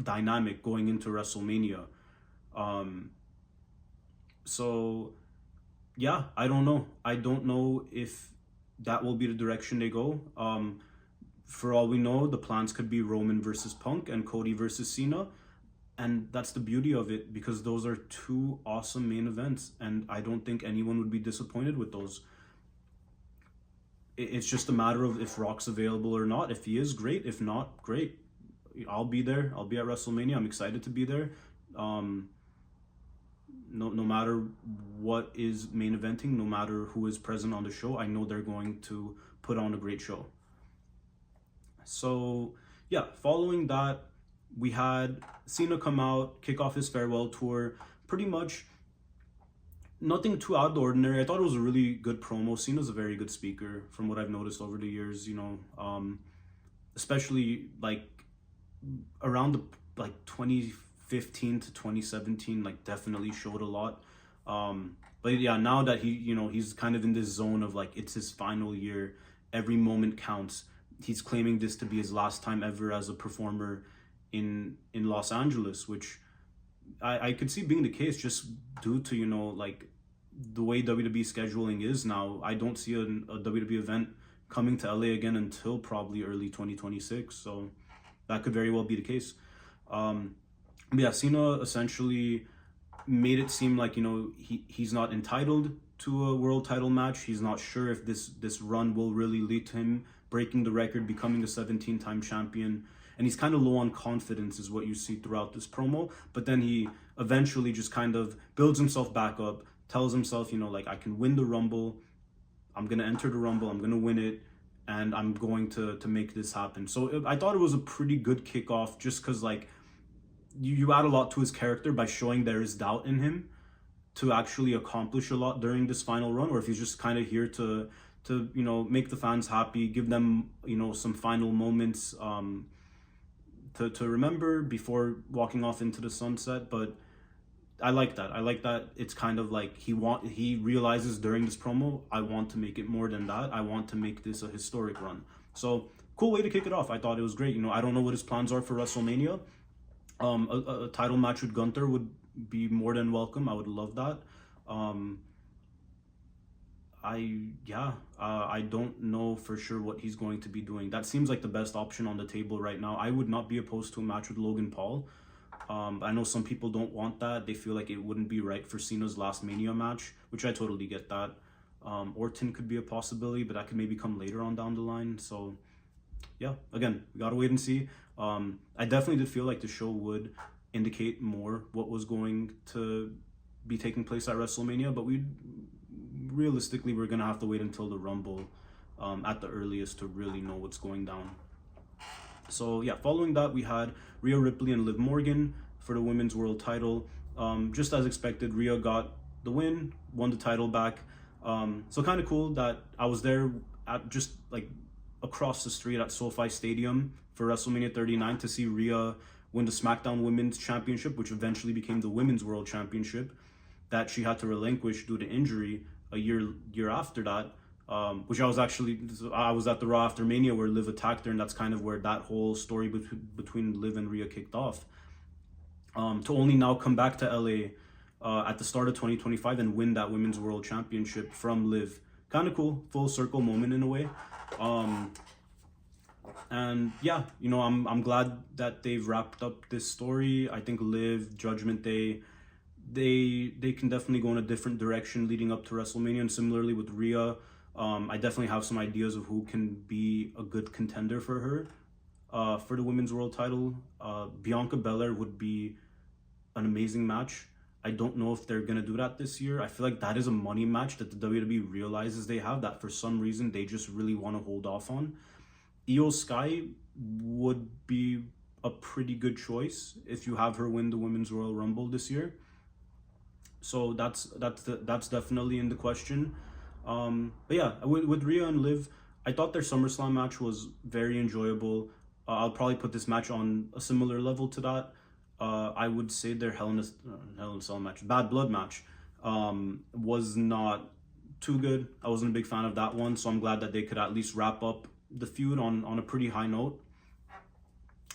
dynamic going into WrestleMania. So yeah, I don't know if that will be the direction they go. For all we know, the plans could be Roman versus Punk and Cody versus Cena, and that's the beauty of it, because those are two awesome main events, and I don't think anyone would be disappointed with those. It's just a matter of if Rock's available or not. If he is, great. If not, great. I'll be there. I'll be at WrestleMania. I'm excited to be there. No matter what is main eventing, no matter who is present on the show, I know they're going to put on a great show. So yeah, following that, we had Cena come out, kick off his farewell tour. Pretty much nothing too out of the ordinary. I thought it was a really good promo. Cena's a very good speaker from what I've noticed over the years, you know, especially like around the 2015 to 2017, like definitely showed a lot. But yeah, now that he, you know, he's kind of in this zone of like, it's his final year, every moment counts. He's claiming this to be his last time ever as a performer in Los Angeles, which I could see being the case just due to, you know, like the way WWE scheduling is now. I don't see a WWE event coming to LA again until probably early 2026. So that could very well be the case. But yeah, Cena essentially made it seem like, you know, he's not entitled to a world title match. He's not sure if this run will really lead to him breaking the record, becoming a 17-time champion. And he's kind of low on confidence is what you see throughout this promo. But then he eventually just kind of builds himself back up, tells himself, you know, like, I can win the Rumble. I'm going to enter the Rumble. I'm going to win it. And I'm going to make this happen. So I thought it was a pretty good kickoff, just because, like, you add a lot to his character by showing there is doubt in him to actually accomplish a lot during this final run, or if he's just kind of here to you know, make the fans happy, give them, you know, some final moments to remember before walking off into the sunset. But I like that it's kind of like he realizes during this promo, I want to make it more than that. I want to make this a historic run. So cool way to kick it off. I thought it was great. You know, I don't know what his plans are for WrestleMania. A title match with Gunther would be more than welcome. I would love that. I don't know for sure what he's going to be doing. That seems like the best option on the table right now. I would not be opposed to a match with Logan Paul. I know some people don't want that. They feel like it wouldn't be right for Cena's last Mania match, which I totally get that. Orton could be a possibility, but that could maybe come later on down the line. So yeah, again, we gotta wait and see. I definitely did feel like the show would indicate more what was going to be taking place at WrestleMania, but realistically, we're gonna have to wait until the Rumble at the earliest to really know what's going down. So yeah, following that, we had Rhea Ripley and Liv Morgan for the women's world title. Just as expected, Rhea got the win, won the title back. So kind of cool that I was there at just like across the street at SoFi Stadium for WrestleMania 39 to see Rhea win the SmackDown Women's Championship, which eventually became the Women's World Championship that she had to relinquish due to injury a year after that. Which I was at the Raw after Mania where Liv attacked her, and that's kind of where that whole story between Liv and Rhea kicked off. To only now come back to LA at the start of 2025 and win that Women's World Championship from Liv. Kind of cool, full circle moment in a way. And yeah, you know, I'm glad that they've wrapped up this story. I think Liv, Judgment Day, they can definitely go in a different direction leading up to WrestleMania, and similarly with Rhea. I definitely have some ideas of who can be a good contender for her for the women's world title. Bianca Belair would be an amazing match. I don't know if they're gonna do that this year. I feel like that is a money match that the WWE realizes they have, that for some reason they just really want to hold off on. Io Sky would be a pretty good choice if you have her win the Women's Royal Rumble this year. So that's definitely in the question. But yeah, with Rhea and Liv, I thought their SummerSlam match was very enjoyable. I'll probably put this match on a similar level to that. I would say their Hell in a Cell match, Bad Blood match, was not too good. I wasn't a big fan of that one, so I'm glad that they could at least wrap up the feud on a pretty high note.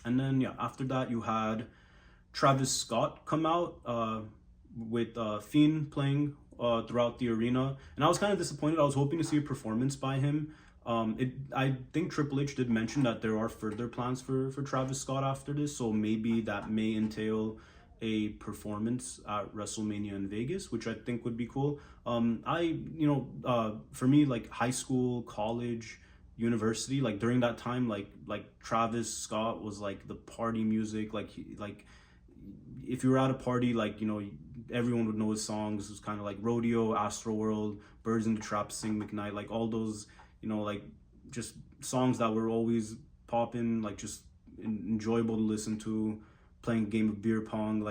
And then yeah, after that you had Travis Scott come out with Fiend playing throughout the arena, and I was kind of disappointed. I was hoping to see a performance by him. I think Triple H did mention that there are further plans for Travis Scott after this, so maybe that may entail a performance at WrestleMania in Vegas, which I think would be cool. For me, like high school, college, university, like during that time, like Travis Scott was like the party music. Like if you were at a party, like everyone would know his songs. It was kind of like Rodeo, Astroworld, Birds in the Trap, Sing McKnight, like all those like just songs that were always popping, like just enjoyable to listen to, playing a game of beer pong,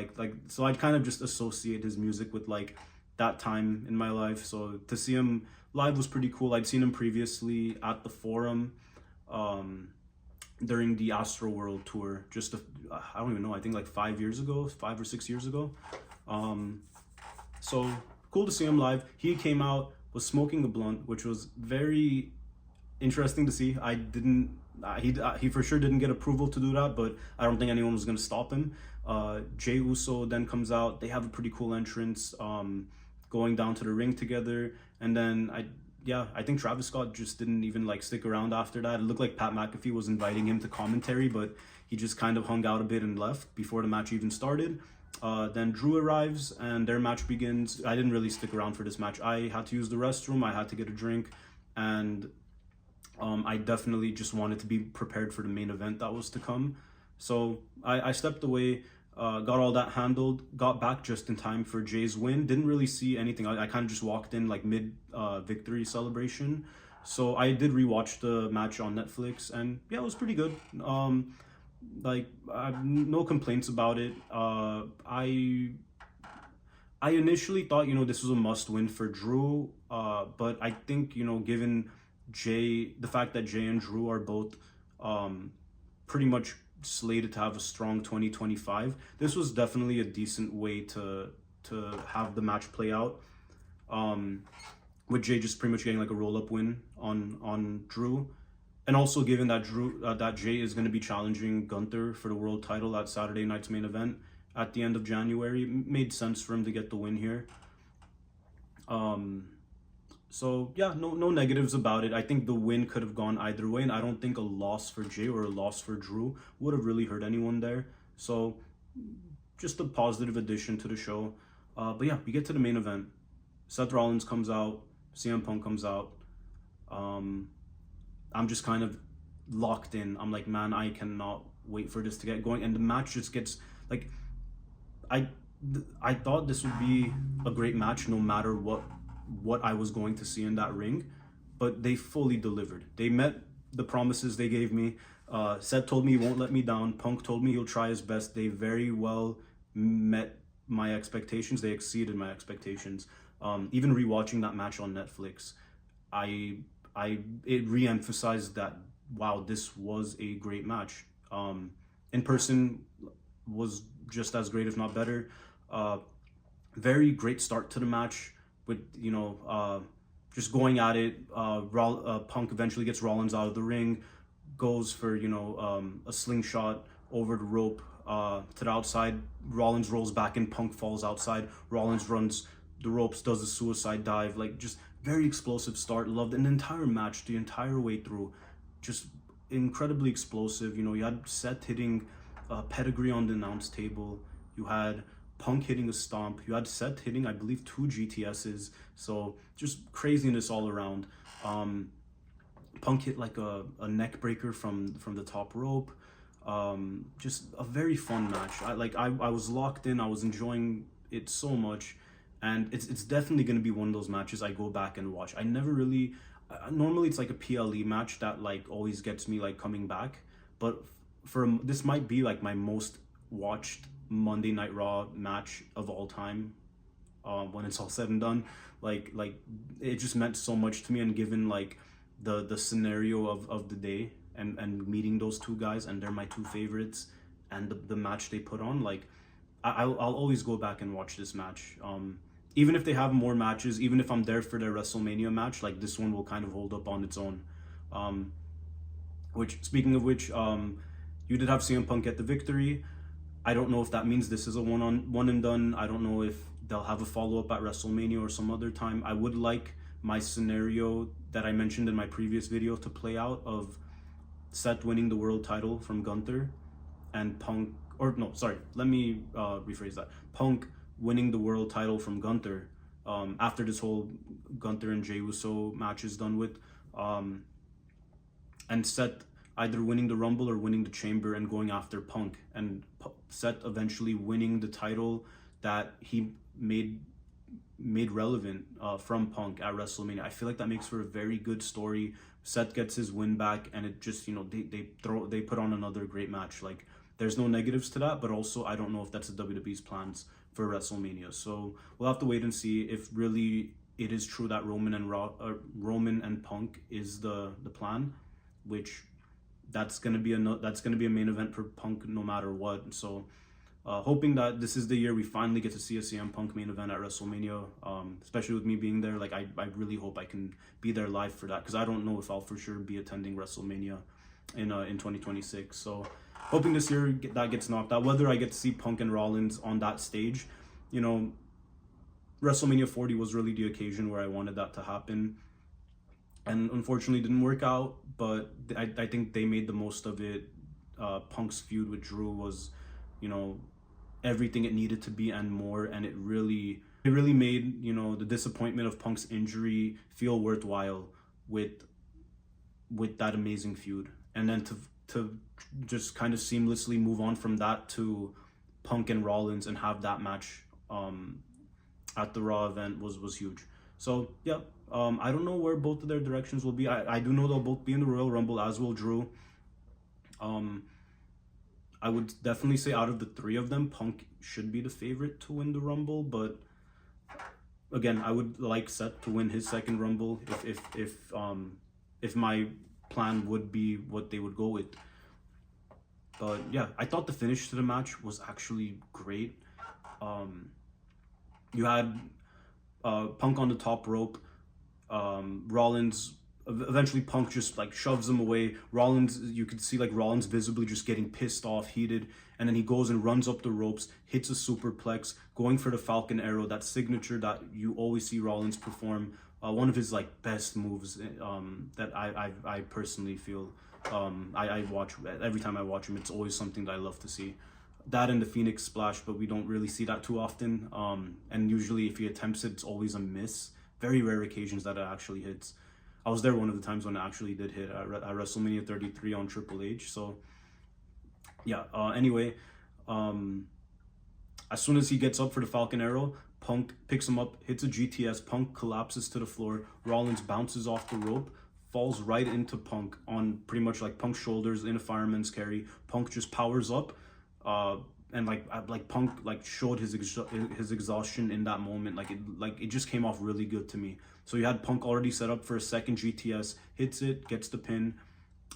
so I'd kind of just associate his music with like that time in my life. So to see him live was pretty cool. I'd seen him previously at the Forum during the Astroworld tour, I don't even know, I think like 5 or 6 years ago. So cool to see him live. He came out, was smoking a blunt, which was very interesting to see. He for sure didn't get approval to do that, but I don't think anyone was going to stop him. Jey Uso then comes out. They have a pretty cool entrance, going down to the ring together. And then I think Travis Scott just didn't even like stick around after that. It looked like Pat McAfee was inviting him to commentary, but he just kind of hung out a bit and left before the match even started. Then Drew arrives and their match begins. I didn't really stick around for this match. I had to use the restroom, I had to get a drink, and I definitely just wanted to be prepared for the main event that was to come. So I stepped away, got all that handled, got back just in time for Jay's win. Didn't really see anything. I kind of just walked in like mid victory celebration. So I did rewatch the match on Netflix, and yeah, it was pretty good. I have no complaints about it. I initially thought this was a must win for Drew, but I think given the fact that Jay and Drew are both pretty much slated to have a strong 2025, this was definitely a decent way to have the match play out, with Jay just pretty much getting like a roll-up win on Drew. And also given that that Jay is going to be challenging Gunther for the world title at Saturday night's main event at the end of January, it made sense for him to get the win here. So yeah, no negatives about it. I think the win could have gone either way, and I don't think a loss for Jay or a loss for Drew would have really hurt anyone there. So just a positive addition to the show. But yeah, we get to the main event. Seth Rollins comes out, CM Punk comes out. I'm just kind of locked in. I'm like, man, I cannot wait for this to get going. And the match just gets like, I thought this would be a great match no matter what I was going to see in that ring, but they fully delivered. They met the promises they gave me. Seth told me he won't let me down. Punk told me he'll try his best. They very well met my expectations. They exceeded my expectations. Even rewatching that match on Netflix, it re-emphasized that, wow, this was a great match. In person was just as great, if not better. Very great start to the match with, just going at it. Punk eventually gets Rollins out of the ring, goes for, a slingshot over the rope to the outside. Rollins rolls back and Punk falls outside. Rollins runs the ropes, does a suicide dive, like just very explosive start. Loved an entire match the entire way through, just incredibly explosive. You had Seth hitting pedigree on the announce table. You had Punk hitting a stomp. You had Seth hitting, I believe, 2 GTSs. So just craziness all around. Punk hit like a neck breaker from the top rope. Just a very fun match. I was locked in. I was enjoying it so much, and it's definitely going to be one of those matches I go back and watch. I never really normally it's like a PLE match that like always gets me like coming back, but for this might be like my most watched Monday Night Raw match of all time. When it's all said and done, like it just meant so much to me, and given like the scenario of the day, and meeting those two guys, and they're my two favorites, and the match they put on, like I'll always go back and watch this match. Even if they have more matches, even if I'm there for their WrestleMania match, like this one will kind of hold up on its own. Which, speaking of which, you did have CM Punk get the victory. I don't know if that means this is a one and done. I don't know if they'll have a follow-up at WrestleMania or some other time. I would like my scenario that I mentioned in my previous video to play out, of Seth winning the world title from Gunther, and Punk, or no, sorry, let me rephrase that. Punk winning the world title from Gunther after this whole Gunther and Jey Uso match is done with, and Seth either winning the Rumble or winning the Chamber and going after Punk, and Seth eventually winning the title that he made relevant from Punk at WrestleMania. I feel like that makes for a very good story. Seth gets his win back, and it just, you know, they put on another great match. Like, there's no negatives to that, but also I don't know if that's the WWE's plans for WrestleMania. So we'll have to wait and see if really it is true that Roman and Punk is the plan, which that's gonna be a main event for Punk no matter what. So hoping that this is the year we finally get to see a CM Punk main event at WrestleMania, especially with me being there. Like I really hope I can be there live for that, because I don't know if I'll for sure be attending WrestleMania in 2026. So hoping this year that gets knocked out. Whether I get to see Punk and Rollins on that stage, you know, WrestleMania 40 was really the occasion where I wanted that to happen, and unfortunately didn't work out. But I think they made the most of it. Punk's feud with Drew was, you know, everything it needed to be and more, and it really made, you know, the disappointment of Punk's injury feel worthwhile with that amazing feud. And then to just kind of seamlessly move on from that to Punk and Rollins and have that match at the Raw event was huge. So yeah, I don't know where both of their directions will be. I do know they'll both be in the Royal Rumble, as will Drew. I would definitely say out of the three of them, Punk should be the favorite to win the Rumble, but again, I would like Seth to win his second Rumble if my plan would be what they would go with. But yeah, I thought the finish to the match was actually great. You had Punk on the top rope. Rollins, eventually Punk just like shoves him away. Rollins, you could see like Rollins visibly just getting pissed off, heated, and then he goes and runs up the ropes, hits a superplex, going for the Falcon Arrow, that signature that you always see Rollins perform. One of his like best moves that I personally feel. I watch every time I watch him. It's always something that I love to see. That and the Phoenix Splash, but we don't really see that too often. And usually if he attempts it, it's always a miss. Very rare occasions that it actually hits. I was there one of the times when it actually did hit at WrestleMania 33 on Triple H. So yeah, anyway, as soon as he gets up for the Falcon Arrow, Punk picks him up, hits a GTS, Punk collapses to the floor, Rollins bounces off the rope, falls right into Punk on pretty much like Punk's shoulders in a fireman's carry. Punk just powers up, and like Punk like showed his exhaustion in that moment. Like it just came off really good to me. So you had Punk already set up for a second GTS, hits it, gets the pin,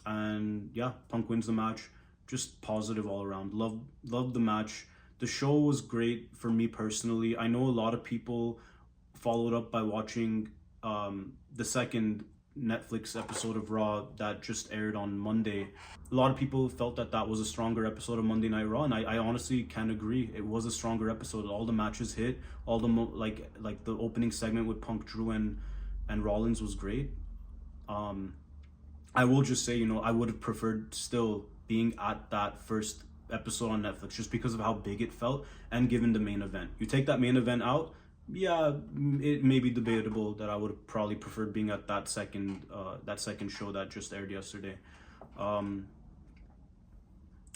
and yeah, Punk wins the match. Just positive all around. Loved the match. The show was great for me personally. I know a lot of people followed up by watching the second Netflix episode of Raw that just aired on Monday. A lot of people felt that was a stronger episode of Monday Night Raw, and I honestly can agree. It was a stronger episode. All the matches hit. All the like the opening segment with Punk, Drew, and Rollins was great. I will just say, you know, I would have preferred still being at that first episode on Netflix, just because of how big it felt, and given the main event. You take that main event out, yeah, it may be debatable that I would have probably preferred being at that second show that just aired yesterday.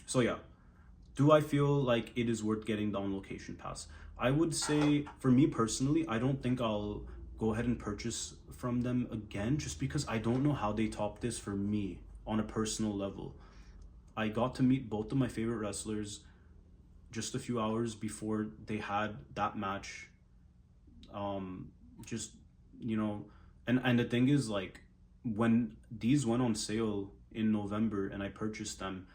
So yeah, do I feel like it is worth getting the on location pass? I would say, for me personally, I don't think I'll go ahead and purchase from them again, just because I don't know how they top this for me on a personal level. I got to meet both of my favorite wrestlers just a few hours before they had that match. Just, you know, and the thing is, like, when these went on sale in November and I purchased them,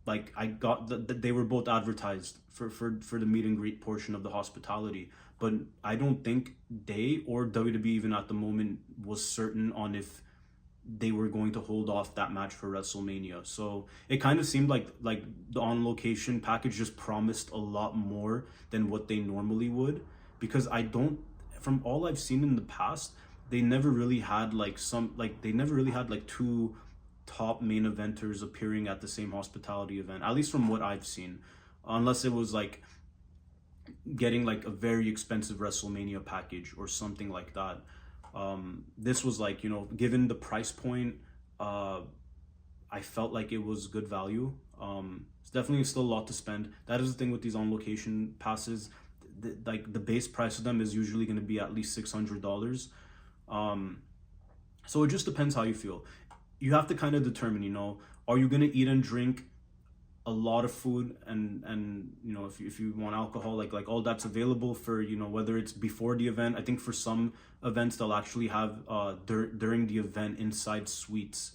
like, I got they were both advertised for the meet and greet portion of the hospitality, but I don't think they or WWE even at the moment was certain on if they were going to hold off that match for WrestleMania. So it kind of seemed like the on location package just promised a lot more than what they normally would, because from all I've seen in the past, they never really had like two top main eventers appearing at the same hospitality event, at least from what I've seen, unless it was like getting like a very expensive WrestleMania package or something like that. This was like, you know, given the price point, I felt like it was good value. It's definitely still a lot to spend. That is the thing with these on location passes. The base price of them is usually going to be at least $600. So it just depends how you feel. You have to kind of determine, you know, are you going to eat and drink a lot of food, and you know, if you want alcohol, like all that's available for, you know, whether it's before the event. I think for some events they'll actually have during the event inside suites,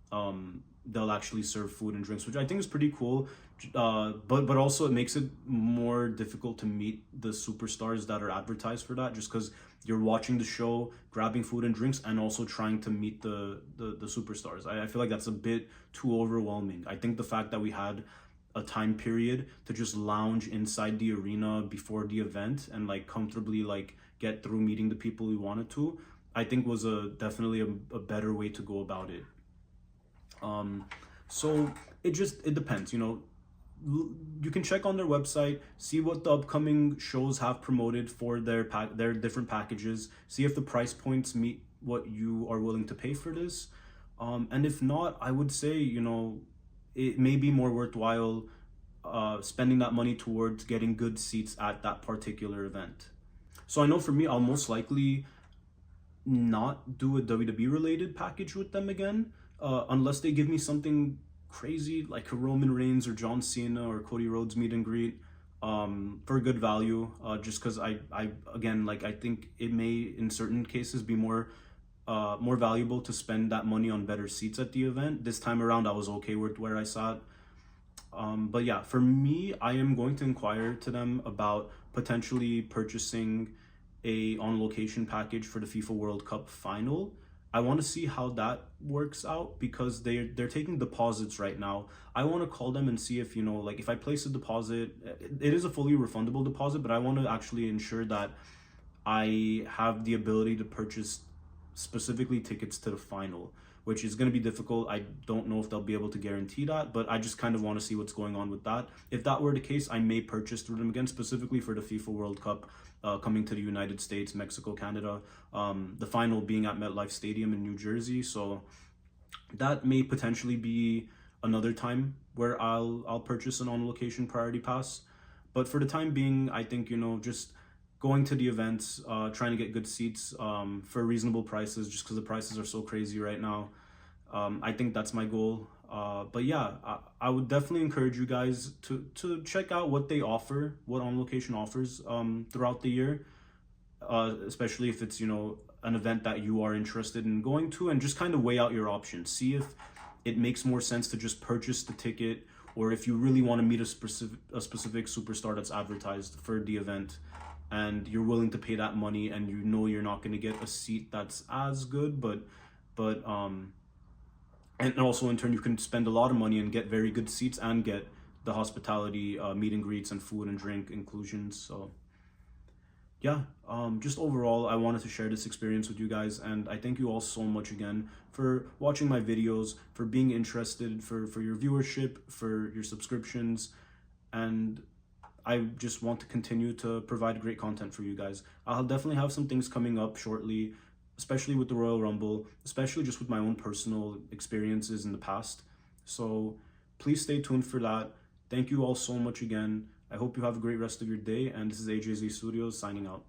they'll actually serve food and drinks, which I think is pretty cool. But also it makes it more difficult to meet the superstars that are advertised for that, just because you're watching the show, grabbing food and drinks, and also trying to meet the superstars. I feel like that's a bit too overwhelming. I think the fact that we had a time period to just lounge inside the arena before the event and like comfortably like get through meeting the people we wanted to, I think was definitely a better way to go about it. So it depends, you know. You can check on their website, see what the upcoming shows have promoted for their different packages, see if the price points meet what you are willing to pay for this. And if not, I would say, you know, it may be more worthwhile spending that money towards getting good seats at that particular event. So I know for me, I'll most likely not do a WWE related package with them again, unless they give me something crazy like a Roman Reigns or John Cena or Cody Rhodes meet and greet, for good value, just because I again, like, I think it may in certain cases be more valuable to spend that money on better seats at the event. This time around I was okay with where I sat. But yeah, for me, I am going to inquire to them about potentially purchasing a on location package for the FIFA World Cup final. I want to see how that works out, because they're taking deposits right now. I want to call them and see if, you know, like, if I place a deposit, it is a fully refundable deposit, but I want to actually ensure that I have the ability to purchase specifically tickets to the final, which is going to be difficult. I don't know if they'll be able to guarantee that, but I just kind of want to see what's going on with that. If that were the case, I may purchase through them again, specifically for the FIFA World Cup coming to the United States, Mexico, Canada, the final being at MetLife Stadium in New Jersey. So that may potentially be another time where I'll purchase an on-location priority pass. But for the time being, I think, you know, just going to the events, trying to get good seats for reasonable prices, just because the prices are so crazy right now. I think that's my goal. But yeah, I would definitely encourage you guys to check out what they offer, what On Location offers throughout the year, especially if it's, you know, an event that you are interested in going to, and just kind of weigh out your options. See if it makes more sense to just purchase the ticket, or if you really want to meet a specific superstar that's advertised for the event, and you're willing to pay that money, and you know you're not going to get a seat that's as good, but and also in turn you can spend a lot of money and get very good seats and get the hospitality meet and greets and food and drink inclusions. So yeah, just overall, I wanted to share this experience with you guys, and I thank you all so much again for watching my videos, for being interested, for your viewership, for your subscriptions, and I just want to continue to provide great content for you guys. I'll definitely have some things coming up shortly, especially with the Royal Rumble, especially just with my own personal experiences in the past. So please stay tuned for that. Thank you all so much again. I hope you have a great rest of your day, and this is AJZ Studios signing out.